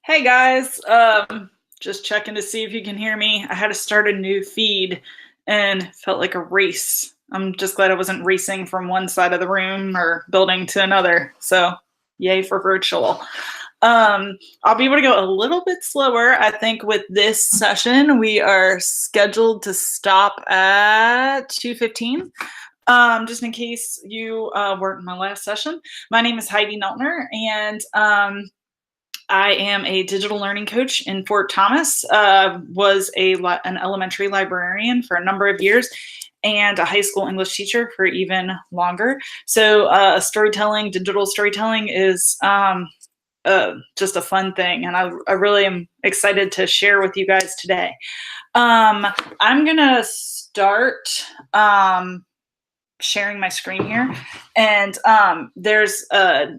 Hey guys, just checking to see if you can hear me. I had to start a new feed and felt like a race. I'm just glad I wasn't racing from one side of the room or building to another. So, yay for virtual. I'll be able to go a little bit slower. I think with this session, we are scheduled to stop at 2:15. Just in case you weren't in my last session, my name is Heidi Neltner, and I am a digital learning coach in Fort Thomas, was an elementary librarian for a number of years, and a high school English teacher for even longer. So storytelling, digital storytelling is just a fun thing, and I really am excited to share with you guys today. I'm going to start sharing my screen here, and there's a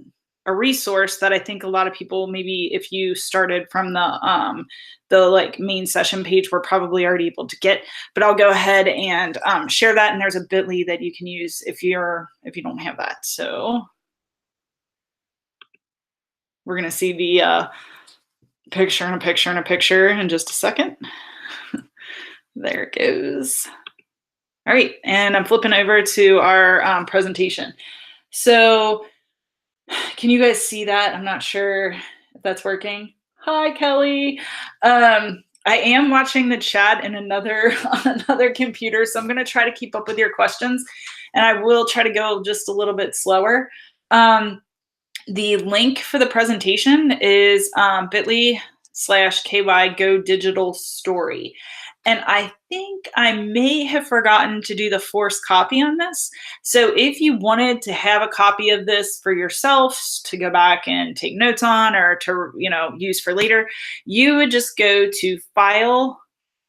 resource that I think a lot of people, maybe if you started from the like main session page, we're probably already able to get, but I'll go ahead and share that. And there's a bit.ly that you can use if you don't have that. So we're going to see the picture and a picture and a picture in just a second. There it goes. All right. And I'm flipping over to our presentation. So can you guys see that? I'm not sure if that's working. Hi, Kelly. I am watching the chat in another computer, so I'm going to try to keep up with your questions, and I will try to go just a little bit slower. The link for the presentation is bit.ly/KY Go Digital Story. And I think I may have forgotten to do the forced copy on this. So if you wanted to have a copy of this for yourself to go back and take notes on, or to use for later, you would just go to File,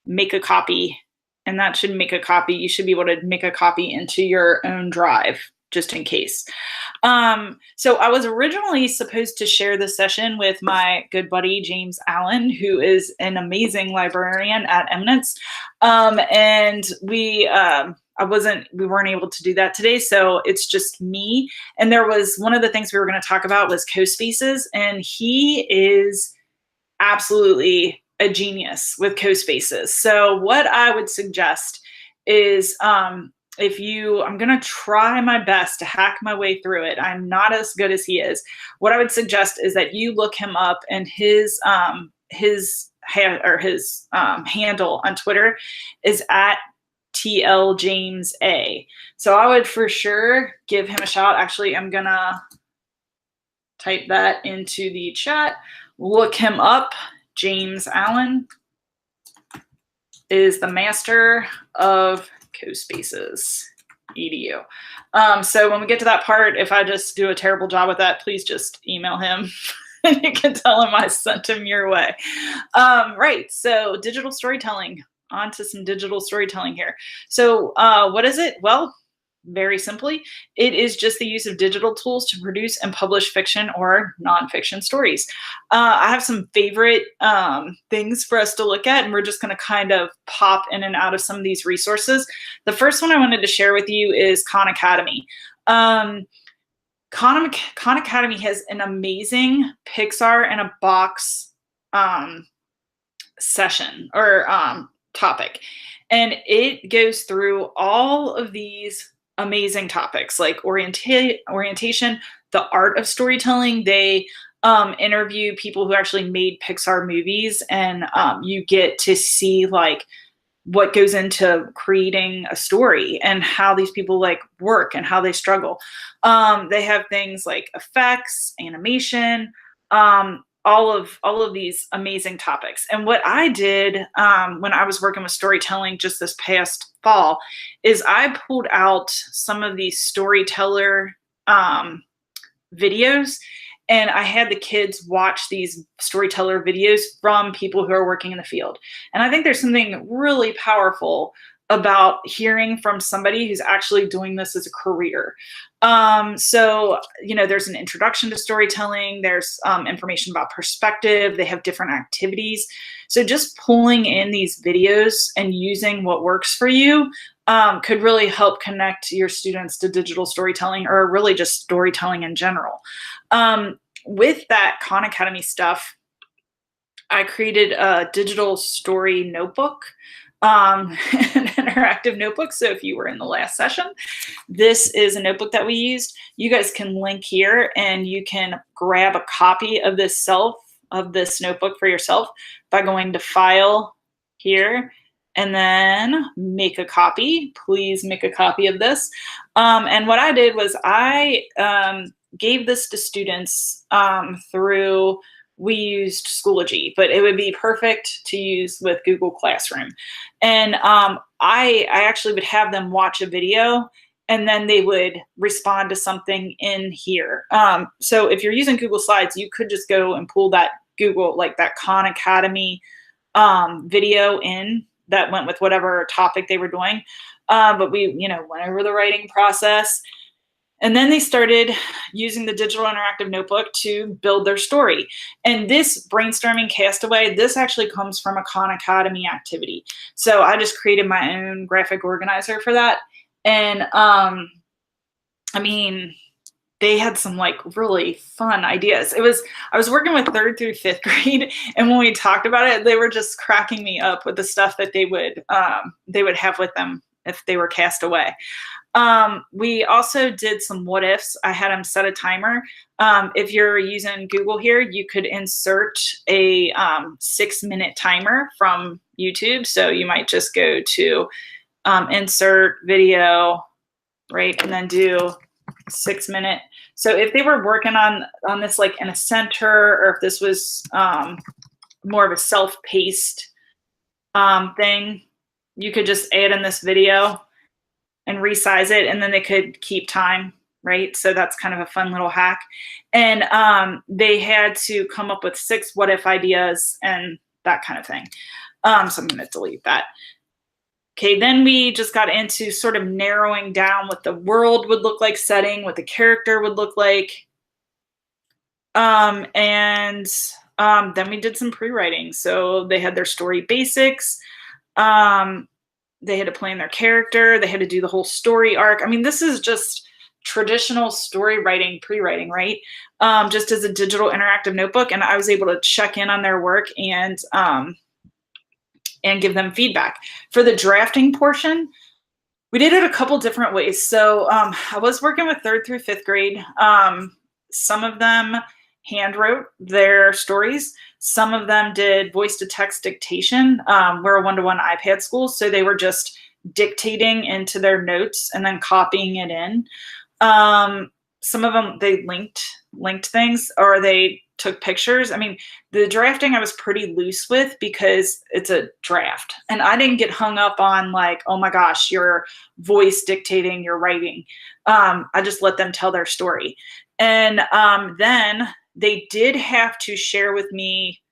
Make a Copy, and that should make a copy. You should be able to make a copy into your own drive, just in case. So I was originally supposed to share this session with my good buddy, James Allen, who is an amazing librarian at Eminence. And we weren't able to do that today. So it's just me. And there was one of the things we were going to talk about was CoSpaces, and he is absolutely a genius with CoSpaces. So what I would suggest is, I'm going to try my best to hack my way through it. I'm not as good as he is. What I would suggest is that you look him up, and his handle on Twitter is at @TLJamesA. So I would for sure give him a shout. Actually, I'm going to type that into the chat. Look him up. James Allen is the master of CoSpacesEDU. So when we get to that part, if I just do a terrible job with that, please just email him and you can tell him I sent him your way. Right, so digital storytelling. On to some digital storytelling here. So what is it? Well, very simply, it is just the use of digital tools to produce and publish fiction or nonfiction stories. I have some favorite things for us to look at, and we're just going to kind of pop in and out of some of these resources. The first one I wanted to share with you is Khan Academy. Khan Academy has an amazing Pixar in a Box session or topic, and it goes through all of these amazing topics like orientation, the art of storytelling. They interview people who actually made Pixar movies, and you get to see like what goes into creating a story and how these people like work and how they struggle. They have things like effects, animation, all of these amazing topics. And what I did when I was working with storytelling just this past fall is I pulled out some of these storyteller videos, and I had the kids watch these storyteller videos from people who are working in the field. And I think there's something really powerful about hearing from somebody who's actually doing this as a career. So, there's an introduction to storytelling. There's information about perspective. They have different activities. So just pulling in these videos and using what works for you could really help connect your students to digital storytelling, or really just storytelling in general. With that Khan Academy stuff, I created a digital story notebook, an interactive notebook. So if you were in the last session, this is a notebook that we used. You guys can link here and you can grab a copy of this notebook for yourself by going to File here and then make a copy. Please make a copy of this. And what I did was I gave this to students through, we used Schoology, but it would be perfect to use with Google Classroom. And I actually would have them watch a video and then they would respond to something in here. So if you're using Google Slides, you could just go and pull that Google, like that Khan Academy video in that went with whatever topic they were doing. But we, went over the writing process. And then they started using the digital interactive notebook to build their story. And this brainstorming castaway, this actually comes from a Khan Academy activity. So I just created my own graphic organizer for that. And I mean, they had some like really fun ideas. I was working with 3rd through 5th grade, and when we talked about it, they were just cracking me up with the stuff that they would have with them if they were cast away. We also did some what ifs. I had them set a timer. If you're using Google here, you could insert a 6-minute timer from YouTube. So you might just go to insert video, right, and then do 6-minute. So if they were working on this like in a center, or if this was more of a self-paced thing, you could just add in this video and resize it, and then they could keep time, right? So that's kind of a fun little hack. And they had to come up with 6 what if ideas and that kind of thing. So I'm going to delete that. Okay, then we just got into sort of narrowing down what the world would look like, setting, what the character would look like. And then we did some pre-writing. So they had their story basics. They had to plan their character. They had to do the whole story arc. I mean, this is just traditional story writing, pre-writing, right? Just as a digital interactive notebook. And I was able to check in on their work and give them feedback. For the drafting portion, we did it a couple different ways. So I was working with 3rd through 5th grade. Some of them hand wrote their stories. Some of them did voice-to-text dictation. We're a one-to-one iPad school, so they were just dictating into their notes and then copying it in. Some of them, they linked things, or they took pictures. I mean, the drafting I was pretty loose with because it's a draft. And I didn't get hung up on like, oh my gosh, you're voice dictating, you're writing. I just let them tell their story. And then they did have to share with me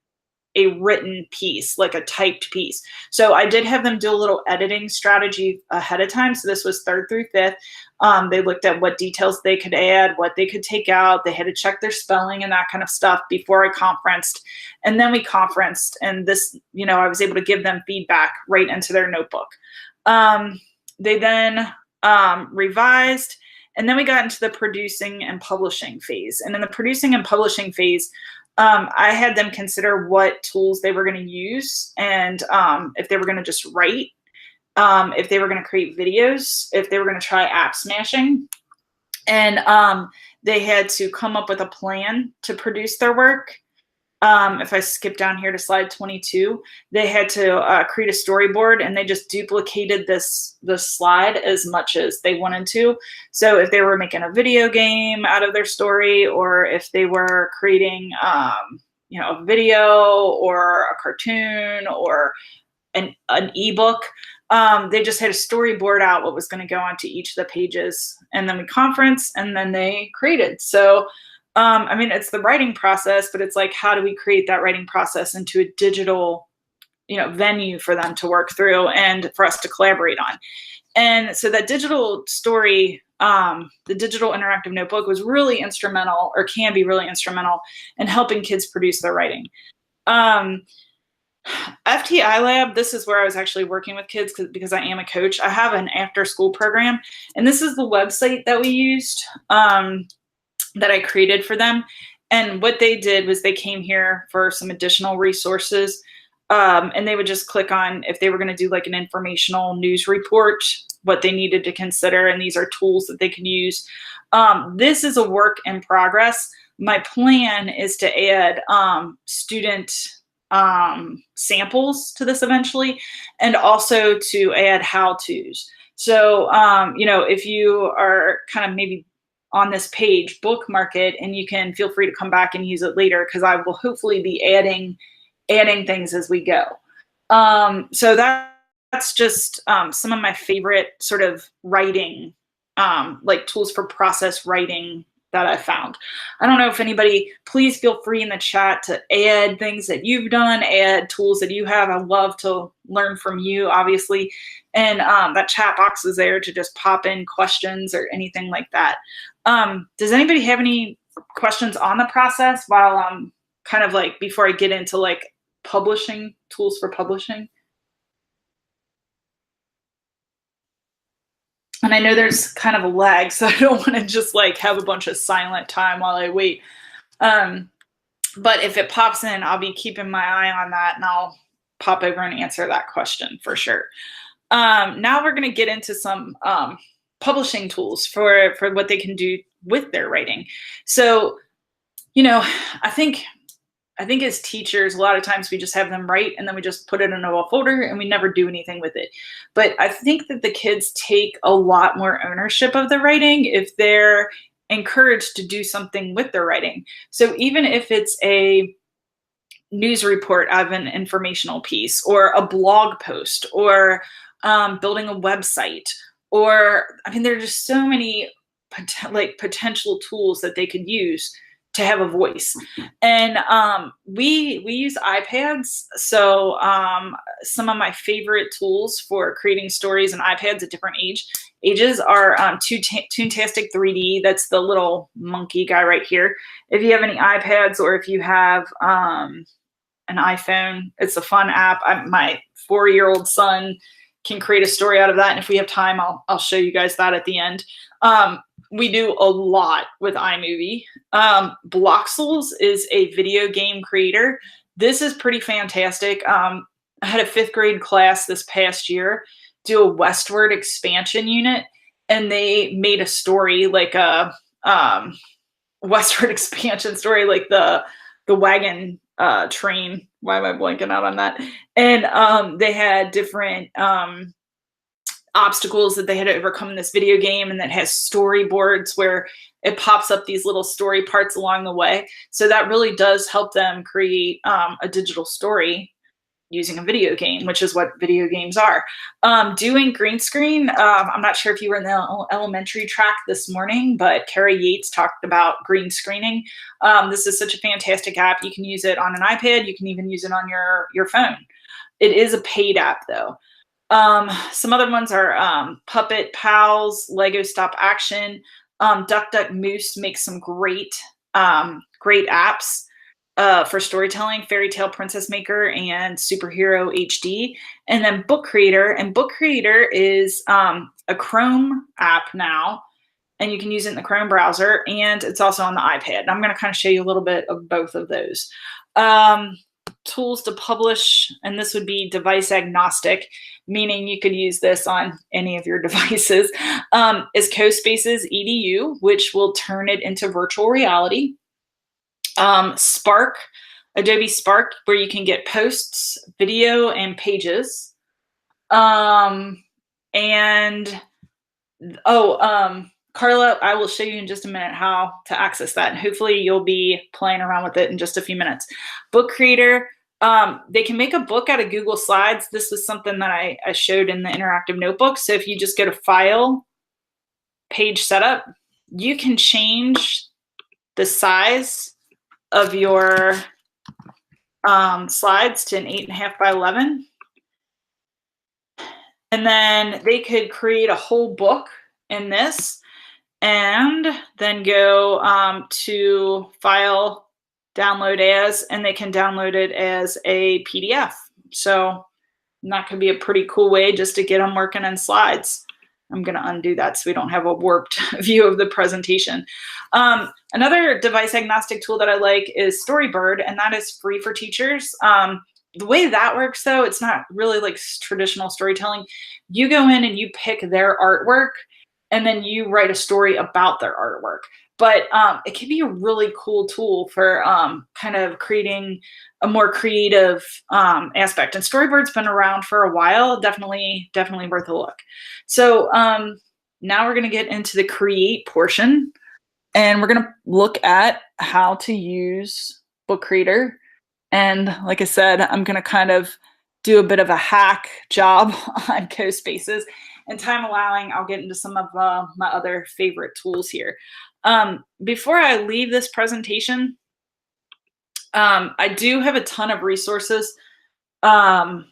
a written piece, like a typed piece. So I did have them do a little editing strategy ahead of time. So this was 3rd through 5th. They looked at what details they could add, what they could take out. They had to check their spelling and that kind of stuff before I conferenced. And then we conferenced, and this, I was able to give them feedback right into their notebook. They then revised, and then we got into the producing and publishing phase. And in the producing and publishing phase, I had them consider what tools they were going to use, and if they were going to just write, if they were going to create videos, if they were going to try app smashing. And they had to come up with a plan to produce their work. If I skip down here to slide 22, they had to create a storyboard, and they just duplicated this slide as much as they wanted to. So if they were making a video game out of their story, or if they were creating a video or a cartoon or an ebook, they just had to storyboard out what was going to go onto each of the pages, and then we conference, and then they created. So I mean, it's the writing process, but it's like, how do we create that writing process into a digital, venue for them to work through and for us to collaborate on? And so that digital story, the digital interactive notebook was really instrumental, or can be really instrumental, in helping kids produce their writing. FTI Lab, this is where I was actually working with kids because I am a coach. I have an after-school program, and this is the website that we used, that I created for them. And what they did was they came here for some additional resources. And they would just click on if they were going to do like an informational news report, what they needed to consider. And these are tools that they can use. This is a work in progress. My plan is to add student samples to this eventually, and also to add how-tos. So, if you are kind of maybe on this page, bookmark it, and you can feel free to come back and use it later, because I will hopefully be adding things as we go. So that's just some of my favorite sort of writing, like tools for process writing that I found. I don't know if anybody, please feel free in the chat to add things that you've done, add tools that you have. I love to learn from you, obviously. And that chat box is there to just pop in questions or anything like that. Does anybody have any questions on the process while I'm kind of like, before I get into like publishing, tools for publishing? And I know there's kind of a lag, so I don't want to just like have a bunch of silent time while I wait. But if it pops in, I'll be keeping my eye on that, and I'll pop over and answer that question for sure. Now we're going to get into some publishing tools for what they can do with their writing. So, I think as teachers, a lot of times we just have them write and then we just put it in a folder and we never do anything with it. But I think that the kids take a lot more ownership of the writing if they're encouraged to do something with their writing. So even if it's a news report of an informational piece, or a blog post, or building a website, or, there are just so many potential tools that they could use to have a voice. And we use iPads. So some of my favorite tools for creating stories in iPads at different ages are Toontastic 3D. That's the little monkey guy right here. If you have any iPads, or if you have an iPhone, it's a fun app. My 4-year-old son can create a story out of that. And if we have time, I'll show you guys that at the end. We do a lot with iMovie. Bloxels is a video game creator. This is pretty fantastic. I had a 5th grade class this past year do a westward expansion unit, and they made a story, like a westward expansion story, like the wagon train. Why am I blanking out on that? And they had different obstacles that they had to overcome in this video game, and that has storyboards where it pops up these little story parts along the way. So that really does help them create a digital story using a video game, which is what video games are. Doing green screen, I'm not sure if you were in the elementary track this morning, but Carrie Yates talked about green screening. This is such a fantastic app. You can use it on an iPad. You can even use it on your phone. It is a paid app though. Some other ones are Puppet Pals, Lego Stop Action. Duck Duck Moose makes some great apps for storytelling, Fairy Tale Princess Maker and Superhero HD. And then Book Creator. And Book Creator is a Chrome app now, and you can use it in the Chrome browser, and it's also on the iPad. And I'm going to kind of show you a little bit of both of those. Tools to publish, and this would be device agnostic, meaning you could use this on any of your devices, is CoSpacesEDU, which will turn it into virtual reality. Spark, Adobe Spark, where you can get posts, video, and pages. Carla, I will show you in just a minute how to access that. And hopefully you'll be playing around with it in just a few minutes. Book Creator, they can make a book out of Google Slides. This was something that I showed in the interactive notebook. So if you just go to File, Page Setup, you can change the size of your slides to an 8.5 by 11. And then they could create a whole book in this, and then go to File, Download As, and they can download it as a PDF. So that could be a pretty cool way just to get them working in slides. I'm going to undo that so we don't have a warped view of the presentation. Another device agnostic tool that I like is Storybird, and that is free for teachers. The way that works, though, it's not really like traditional storytelling. You go in and you pick their artwork, and then you write a story about their artwork. But it can be a really cool tool for kind of creating a more creative aspect. And Storybird's been around for a while. Definitely worth a look. So now we're going to get into the create portion, and we're going to look at how to use Book Creator. And like I said, I'm going to kind of do a bit of a hack job on CoSpaces. And time allowing, I'll get into some of my other favorite tools here. Before I leave this presentation, I do have a ton of resources on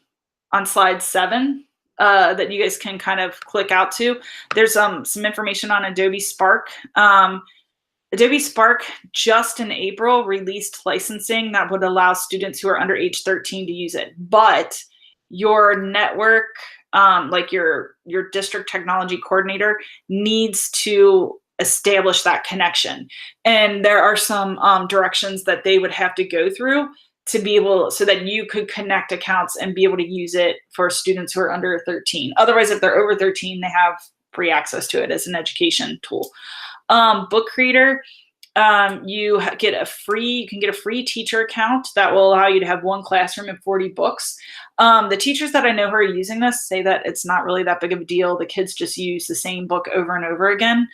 slide 7 that you guys can kind of click out to. There's some information on Adobe Spark. Adobe Spark just in April released licensing that would allow students who are under age 13 to use it. But your network, like your district technology coordinator, needs to establish that connection. And there are some directions that they would have to go through to be able, so that you could connect accounts and be able to use it for students who are under 13. Otherwise, if they're over 13, they have free access to it as an education tool. Book Creator, you can get a free teacher account that will allow you to have one classroom and 40 books. The teachers that I know who are using this say that it's not really that big of a deal. The kids just use the same book over and over again.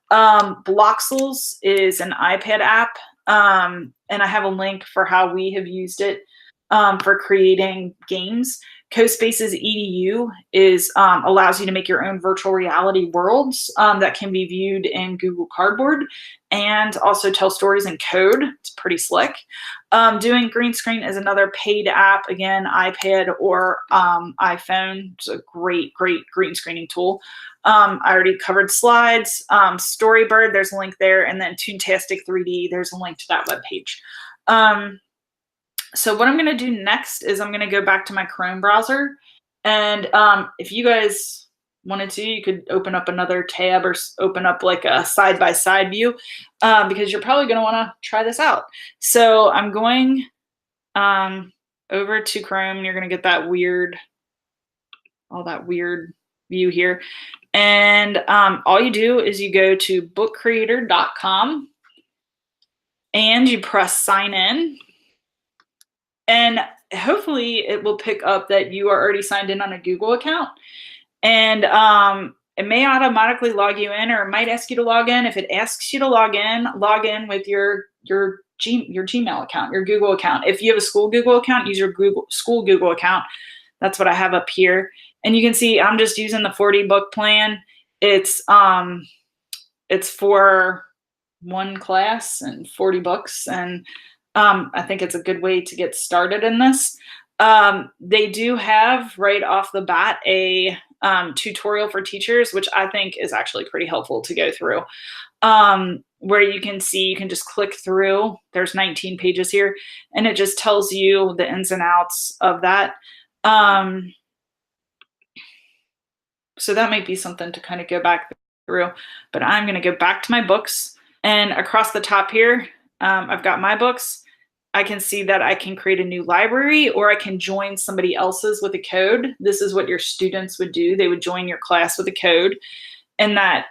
Bloxels is an iPad app, and I have a link for how we have used it for creating games. CoSpacesEDU is allows you to make your own virtual reality worlds that can be viewed in Google Cardboard and also tell stories in code. It's pretty slick. Doing Green Screen is another paid app, again, iPad or iPhone. It's a great green screening tool. I already covered slides. Storybird, there's a link there, and then Toontastic 3D, there's a link to that webpage. So what I'm going to do next is I'm going to go back to my Chrome browser. And if you guys wanted to, you could open up another tab or open up like a side-by-side view because you're probably going to want to try this out. So I'm going over to Chrome, and you're going to get that weird, all that weird view here. And all you do is you go to bookcreator.com and you press sign in. And hopefully it will pick up that you are already signed in on a Google account. And it may automatically log you in, or it might ask you to log in. If it asks you to log in with your Gmail account, your Google account. If you have a school Google account, use your school Google account. That's what I have up here. And you can see I'm just using the 40 book plan. It's for one class and 40 books. And I think it's a good way to get started in this. They do have right off the bat a tutorial for teachers, which I think is actually pretty helpful to go through, where you can see, you can just click through. There's 19 pages here, and it just tells you the ins and outs of that. So that might be something to kind of go back through, but I'm going to go back to my books, and across the top here, I've got my books. I can see that I can create a new library, or I can join somebody else's with a code. This is what your students would do. They would join your class with a code, and that,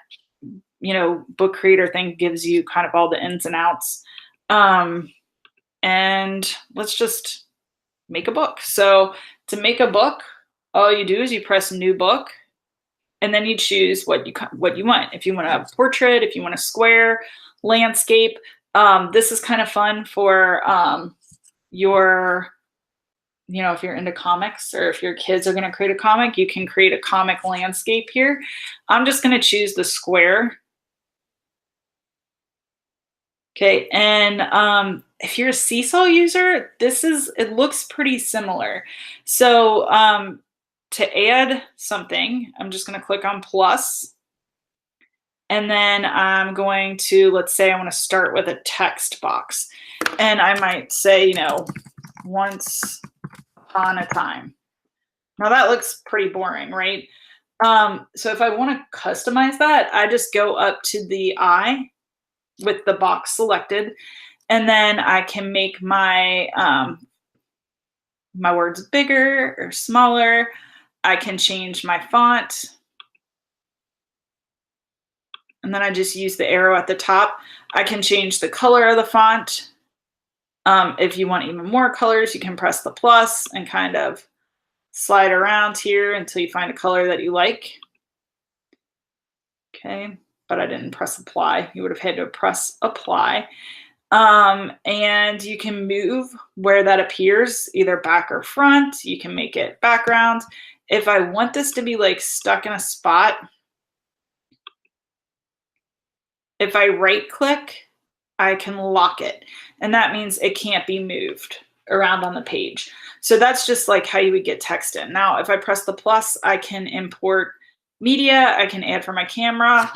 you know, Book Creator thing gives you kind of all the ins and outs. And let's just make a book. So to make a book, all you do is you press new book, and then you choose what you want. If you want a portrait, if you want a square, landscape. This is kind of fun for your, you know, if you're into comics, or if your kids are going to create a comic, you can create a comic landscape here. I'm just going to choose the square. Okay, and if you're a Seesaw user, it looks pretty similar. So to add something, I'm just going to click on plus. And then I'm going to, let's say I want to start with a text box. And I might say, you know, once upon a time. Now that looks pretty boring, right? So if I want to customize that, I just go up to the eye with the box selected, and then I can make my words bigger or smaller. I can change my font, and then I just use the arrow at the top. I can change the color of the font. If you want even more colors, you can press the plus and kind of slide around here until you find a color that you like. Okay, but I didn't press apply. You would have had to press apply. And you can move where that appears, either back or front. You can make it background. If I want this to be like stuck in a spot, if I right click, I can lock it. And that means it can't be moved around on the page. So that's just like how you would get text in. Now, if I press the plus, I can import media. I can add from my camera.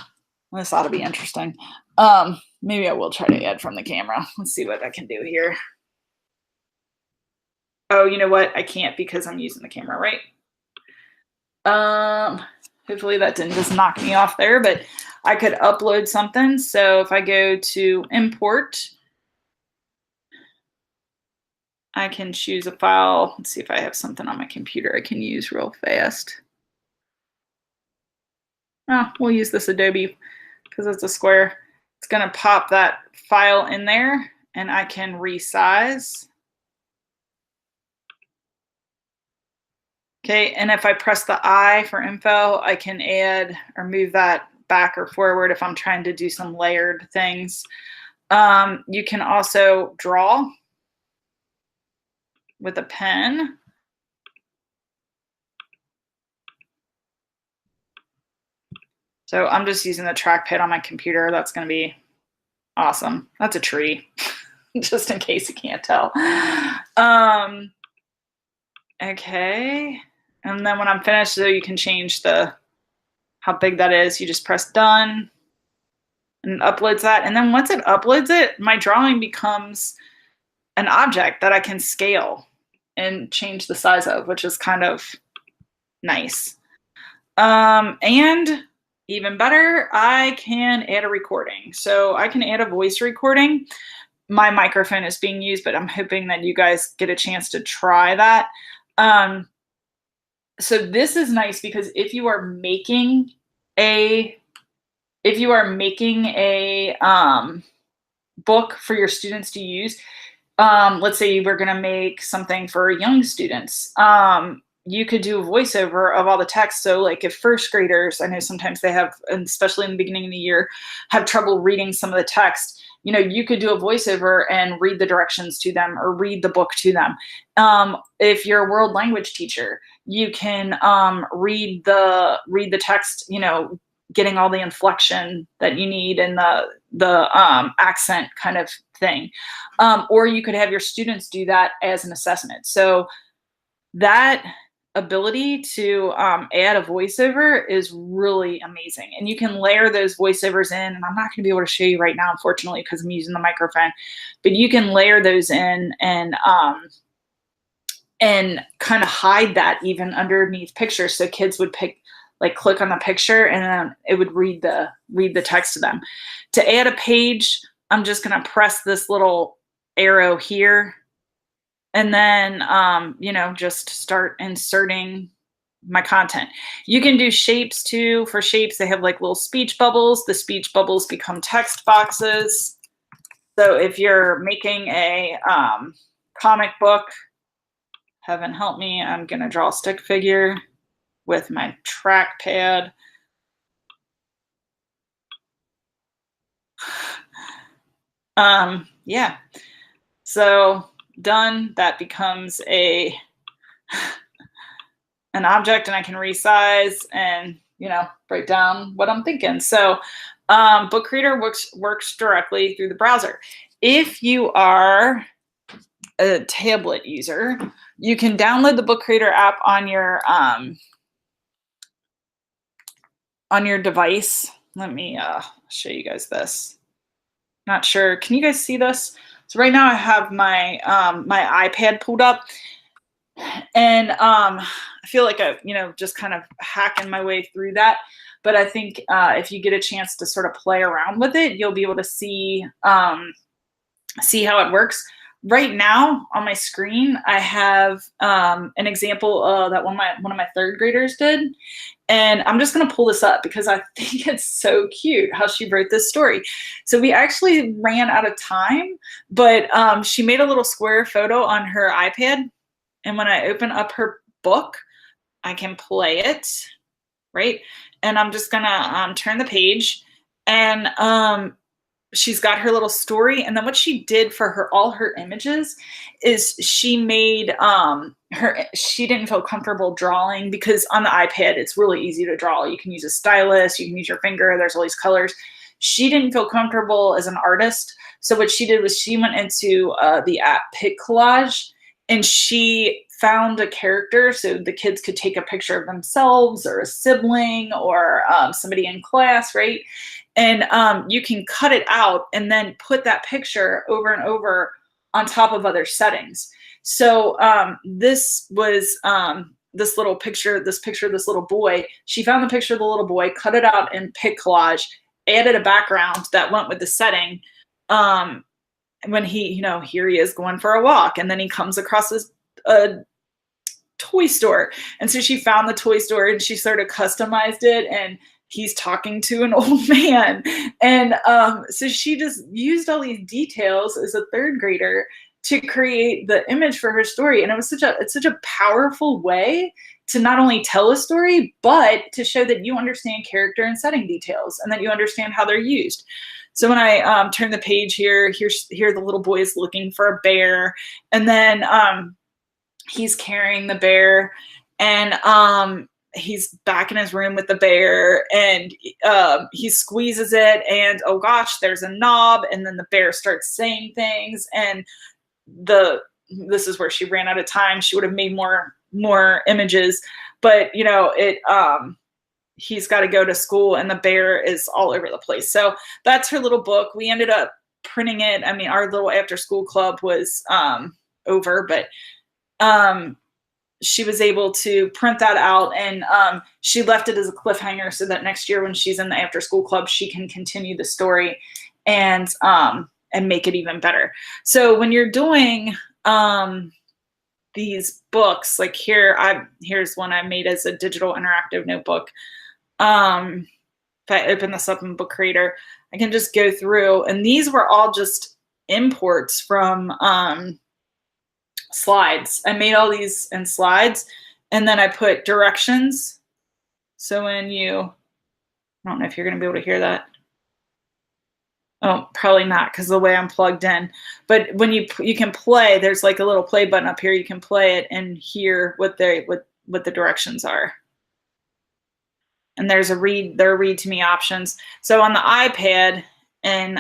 This ought to be interesting. Maybe I will try to add from the camera. Let's see what I can do here. Oh, you know what? I can't because I'm using the camera, right? Hopefully that didn't just knock me off there, but I could upload something. So if I go to import, I can choose a file. Let's see if I have something on my computer I can use real fast. Oh, we'll use this Adobe because it's a square. It's going to pop that file in there, and I can resize. Okay, and if I press the I for info, I can add or move that back or forward if I'm trying to do some layered things. You can also draw with a pen. So I'm just using the trackpad on my computer. That's going to be awesome. That's a tree, just in case you can't tell. Okay. And then when I'm finished, so you can change how big that is. You just press done and it uploads that. And then once it uploads it, my drawing becomes an object that I can scale and change the size of, which is kind of nice. And even better, I can add a recording. So I can add a voice recording. My microphone is being used, but I'm hoping that you guys get a chance to try that. So this is nice because if you are making a book for your students to use, let's say we're going to make something for young students, you could do a voiceover of all the text. So like if first graders, I know sometimes they have, and especially in the beginning of the year, have trouble reading some of the text, you could do a voiceover and read the directions to them or read the book to them. If you're a world language teacher, you can read the text, getting all the inflection that you need and the accent kind of thing. Or you could have your students do that as an assessment. So that ability to add a voiceover is really amazing. And you can layer those voiceovers in, and I'm not going to be able to show you right now, unfortunately, because I'm using the microphone, but you can layer those in and kind of hide that even underneath pictures. So kids would click on the picture and then it would read the text to them. To add a page, I'm just going to press this little arrow here and then, just start inserting my content. You can do shapes too. For shapes, they have like little speech bubbles. The speech bubbles become text boxes. So if you're making a comic book, heaven help me, I'm going to draw a stick figure with my trackpad. Yeah. So done. That becomes an object, and I can resize and break down what I'm thinking. So Book Creator works directly through the browser. If you are a tablet user, you can download the Book Creator app on your device. Let me show you guys this. Not sure. Can you guys see this? So right now I have my my iPad pulled up, and I feel like I, just kind of hacking my way through that. But I think if you get a chance to sort of play around with it, you'll be able to see how it works. Right now on my screen, I have an example that one of my third graders did. And I'm just going to pull this up because I think it's so cute how she wrote this story. So we actually ran out of time, but she made a little square photo on her iPad. And when I open up her book, I can play it, right? And I'm just going to turn the page, and she's got her little story. And then what she did for all her images is she made she didn't feel comfortable drawing, because on the iPad it's really easy to draw. You can use a stylus, you can use your finger, there's all these colors. She didn't feel comfortable as an artist, so what she did was she went into the app Pic Collage, and she found a character so the kids could take a picture of themselves or a sibling or somebody in class, right? And you can cut it out and then put that picture over and over on top of other settings. So this was this little picture, this picture of this little boy. She found the picture of the little boy, cut it out in Pic Collage, added a background that went with the setting. When he, here he is going for a walk, and then he comes across this toy store. And so she found the toy store and she sort of customized it, and he's talking to an old man. And so she just used all these details as a third grader to create the image for her story. And it's such a powerful way to not only tell a story, but to show that you understand character and setting details, and that you understand how they're used. So when I turn the page here the little boy is looking for a bear, and then he's carrying the bear, and he's back in his room with the bear, and he squeezes it, and oh gosh, there's a knob, and then the bear starts saying things, and this is where she ran out of time. She would have made more images, but he's got to go to school, and the bear is all over the place. So that's her little book. We ended up printing it. I mean, our little after school club was over, but she was able to print that out, and she left it as a cliffhanger so that next year when she's in the after school club, she can continue the story and make it even better. So when you're doing these books, like here's one I made as a digital interactive notebook. If I open this up in Book Creator, I can just go through, and these were all just imports from slides. I made all these in slides, and then I put directions. So when I don't know if you're going to be able to hear that. Oh, probably not, because the way I'm plugged in. But when you can play, there's like a little play button up here. You can play it and hear what the directions are. And there are read to me options. So on the iPad, and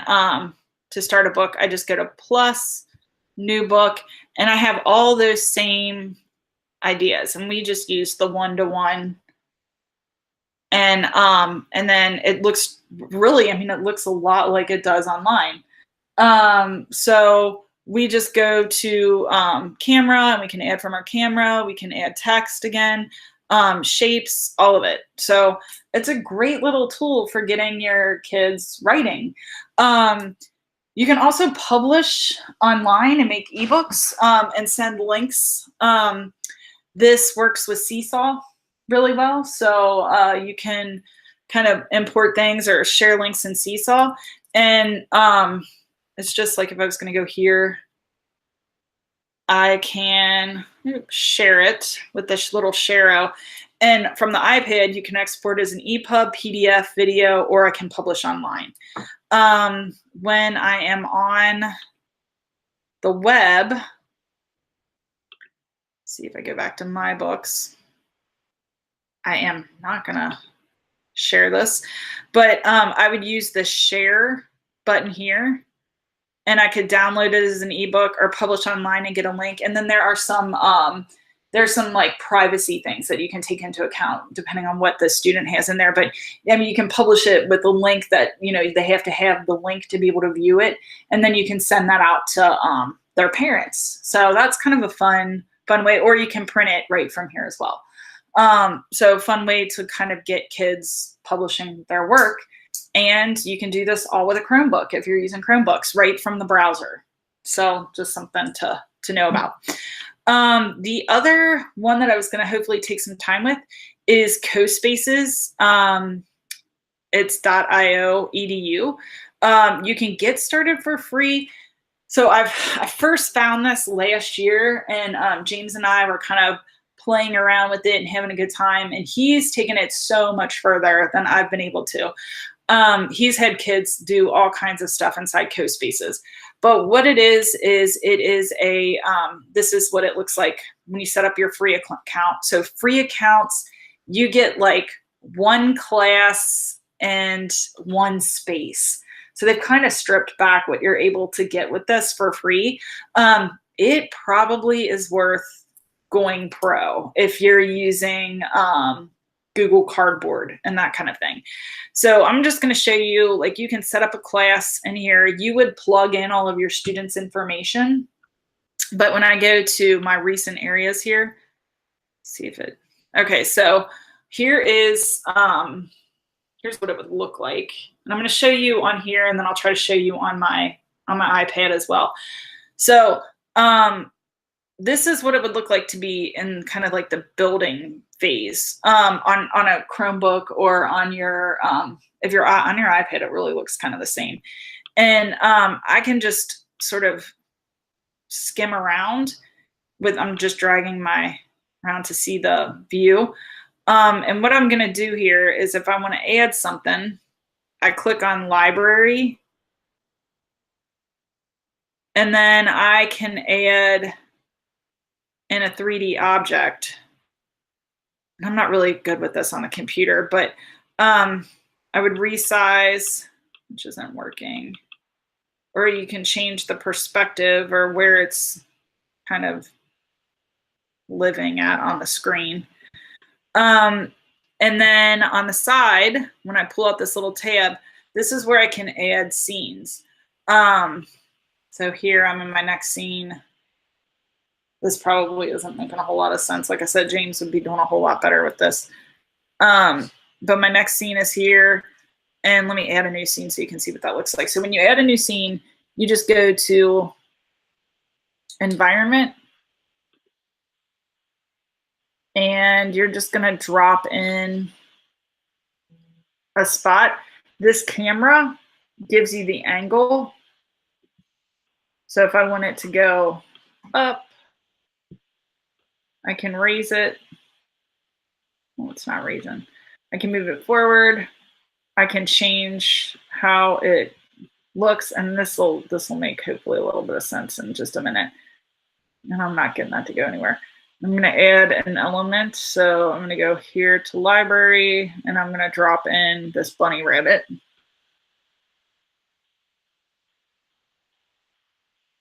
to start a book, I just go to plus, new book, and I have all those same ideas, and we just use the 1-to-1. And then it looks really, it looks a lot like it does online. So we just go to camera, and we can add from our camera. We can add text again, shapes, all of it. So it's a great little tool for getting your kids writing. You can also publish online and make ebooks and send links. This works with Seesaw really well. So you can kind of import things or share links in Seesaw. And it's just like if I was going to go here, I can share it with this little Sharo. And from the iPad, you can export as an EPUB, PDF, video, or I can publish online. When I am on the web, see if I go back to my books. I am not going to share this, but I would use the share button here, and I could download it as an ebook or publish online and get a link. And then there are some like privacy things that you can take into account depending on what the student has in there. But you can publish it with a link that, they have to have the link to be able to view it. And then you can send that out to their parents. So that's kind of a fun way, or you can print it right from here as well. So fun way to kind of get kids publishing their work. And you can do this all with a Chromebook if you're using Chromebooks right from the browser. So just something to know about. The other one that I was going to hopefully take some time with is CoSpaces. It's .io edu. You can get started for free. So I first found this last year, and James and I were kind of playing around with it and having a good time. And he's taken it so much further than I've been able to. He's had kids do all kinds of stuff inside CoSpaces. But what it is it is a, this is what it looks like when you set up your free account. So free accounts, you get like one class and one space. So they've kind of stripped back what you're able to get with this for free. It probably is worth going pro if you're using Google Cardboard and that kind of thing. So I'm just going to show you, like, you can set up a class in here. You would plug in all of your students' information. But when I go to my recent areas here, see if it, okay, so here is, here's what it would look like. And I'm going to show you on here, and then I'll try to show you on my iPad as well. So this is what it would look like to be in kind of like the building phase on a Chromebook or on your, if you're on your iPad, it really looks kind of the same. And I can just sort of skim around with, I'm just dragging my around to see the view. And what I'm going to do here is if I want to add something, I click on library, and then I can add in a 3D object. I'm not really good with this on the computer, but I would resize, which isn't working, or you can change the perspective or where it's kind of living at on the screen. And then on the side, when I pull out this little tab, this is where I can add scenes. So here I'm in my next scene. This probably isn't making a whole lot of sense. Like I said, James would be doing a whole lot better with this. But my next scene is here. And let me add a new scene so you can see what that looks like. So when you add a new scene, you just go to Environment. And you're just going to drop in a spot. This camera gives you the angle. So if I want it to go up, I can raise it. Well, it's not raising. I can move it forward. I can change how it looks, and this will make hopefully a little bit of sense in just a minute. And I'm not getting that to go anywhere. I'm going to add an element. So I'm going to go here to library, and I'm going to drop in this bunny rabbit.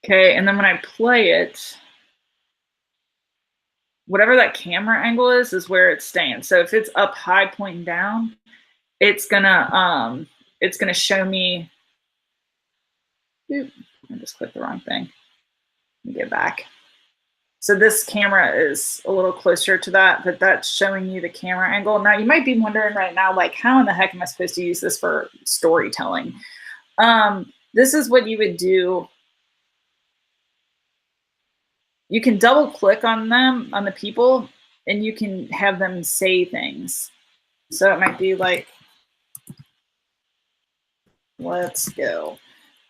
Okay, and then when I play it, whatever that camera angle is where it's staying. So if it's up high pointing down, it's gonna show me. Oop, I just clicked the wrong thing. Let me get back. So this camera is a little closer to that, but that's showing you the camera angle. Now you might be wondering right now, like, how in the heck am I supposed to use this for storytelling? This is what you would do. You can double click on them, on the people, and you can have them say things. So it might be like, let's go.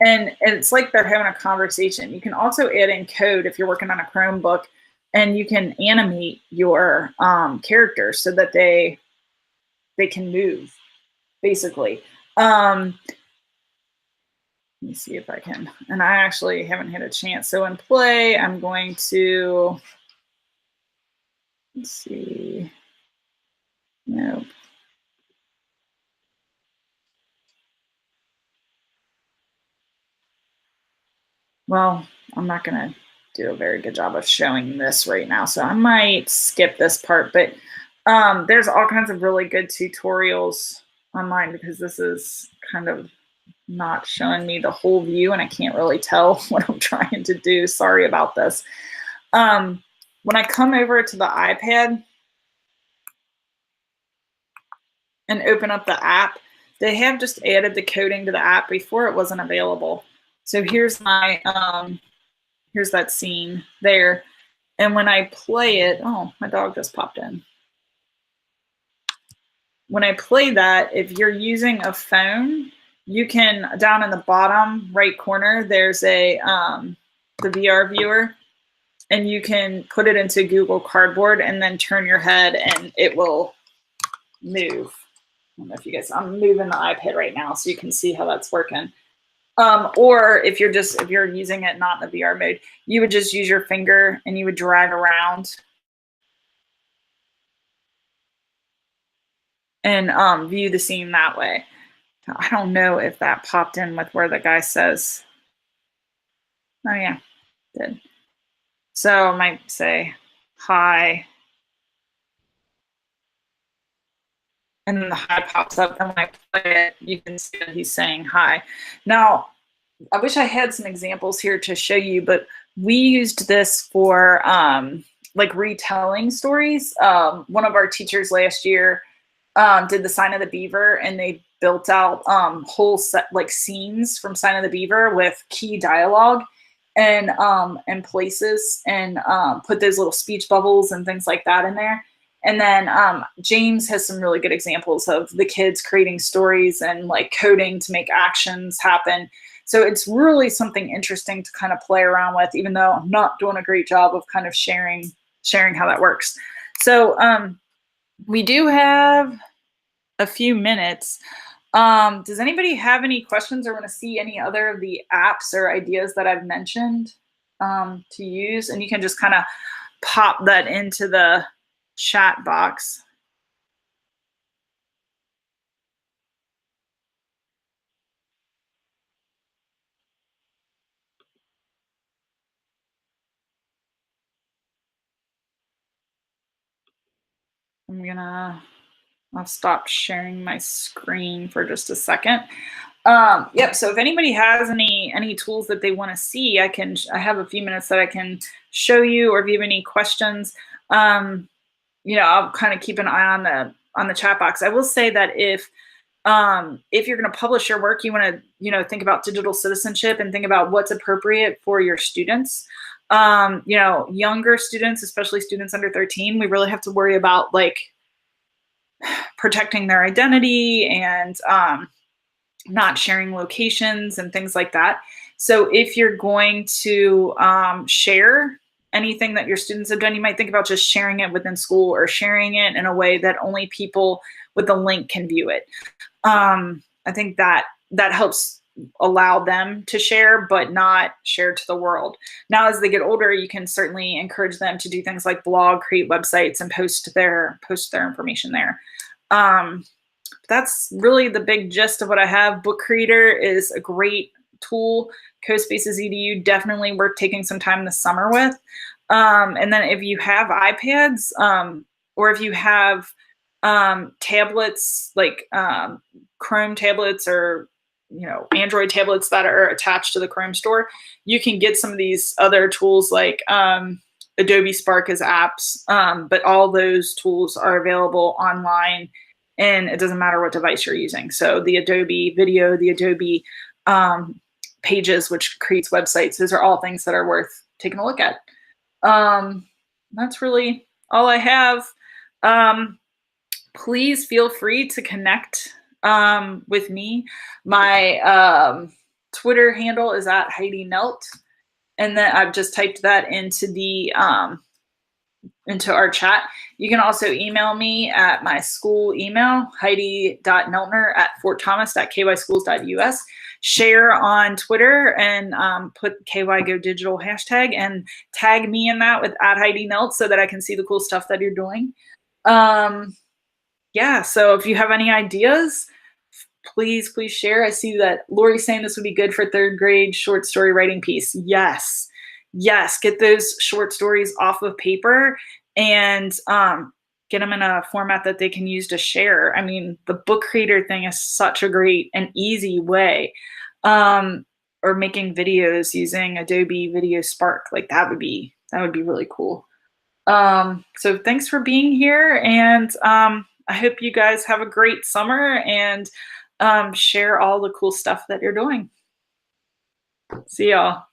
And it's like they're having a conversation. You can also add in code if you're working on a Chromebook, and you can animate your characters so that they can move, basically. Let me see if I can. And I actually haven't had a chance. So in play, I'm going to, let's see. Nope. Well, I'm not going to do a very good job of showing this right now, so I might skip this part. But there's all kinds of really good tutorials online, because this is kind of not showing me the whole view, and I can't really tell what I'm trying to do. Sorry about this. When I come over to the iPad, and open up the app, they have just added the coding to the app. Before it wasn't available. So here's my, here's that scene there. And when I play it, oh, my dog just popped in. When I play that, if you're using a phone, you can, down in the bottom right corner, there's a, the VR viewer, and you can put it into Google Cardboard and then turn your head and it will move. I don't know if you guys, I'm moving the iPad right now so you can see how that's working. Or if you're using it not in the VR mode, you would just use your finger and you would drag around and view the scene that way. I don't know if that popped in with where the guy says, oh yeah, it did. So I might say hi. And then the hi pops up, and when I play it, you can see that he's saying hi. Now, I wish I had some examples here to show you, but we used this for like retelling stories. One of our teachers last year did the Sign of the Beaver, and they built out whole set like scenes from Sign of the Beaver with key dialogue and places, and put those little speech bubbles and things like that in there. And then James has some really good examples of the kids creating stories and like coding to make actions happen. So it's really something interesting to kind of play around with, even though I'm not doing a great job of kind of sharing how that works. So we do have a few minutes. Does anybody have any questions or want to see any other of the apps or ideas that I've mentioned to use? And you can just kind of pop that into the chat box. I'll stop sharing my screen for just a second. Yep. So if anybody has any tools that they want to see, I have a few minutes that I can show you, or if you have any questions, you know, I'll kind of keep an eye on the chat box. I will say that if you're going to publish your work, you want to, you know, think about digital citizenship and think about what's appropriate for your students. You know, younger students, especially students under 13, we really have to worry about like protecting their identity and not sharing locations and things like that. So if you're going to share anything that your students have done, you might think about just sharing it within school or sharing it in a way that only people with the link can view it. I think that helps allow them to share, but not share to the world. Now, as they get older, you can certainly encourage them to do things like blog, create websites, and post their information there. That's really the big gist of what I have. Book Creator is a great tool. CoSpacesEDU, definitely worth taking some time this summer with. And then if you have iPads, or if you have tablets, like Chrome tablets or, you know, Android tablets that are attached to the Chrome store, you can get some of these other tools like Adobe Spark as apps, but all those tools are available online, and it doesn't matter what device you're using. So the Adobe Video, the Adobe Pages, which creates websites, those are all things that are worth taking a look at. That's really all I have. Please feel free to connect with me. My Twitter handle is at Heidi Nelt, and then I've just typed that into the into our chat. You can also email me at my school email, heidi.neltner@fortthomas.kyschools.us. Share on Twitter and put KYGoDigital hashtag and tag me in that with @HeidiNelt so that I can see the cool stuff that you're doing. Yeah, so if you have any ideas, please share. I see that Lori's saying this would be good for 3rd grade short story writing piece. Yes, get those short stories off of paper and get them in a format that they can use to share. I mean, the Book Creator thing is such a great and easy way. Or making videos using Adobe Video Spark, like that would be really cool. So thanks for being here, and I hope you guys have a great summer and share all the cool stuff that you're doing. See y'all.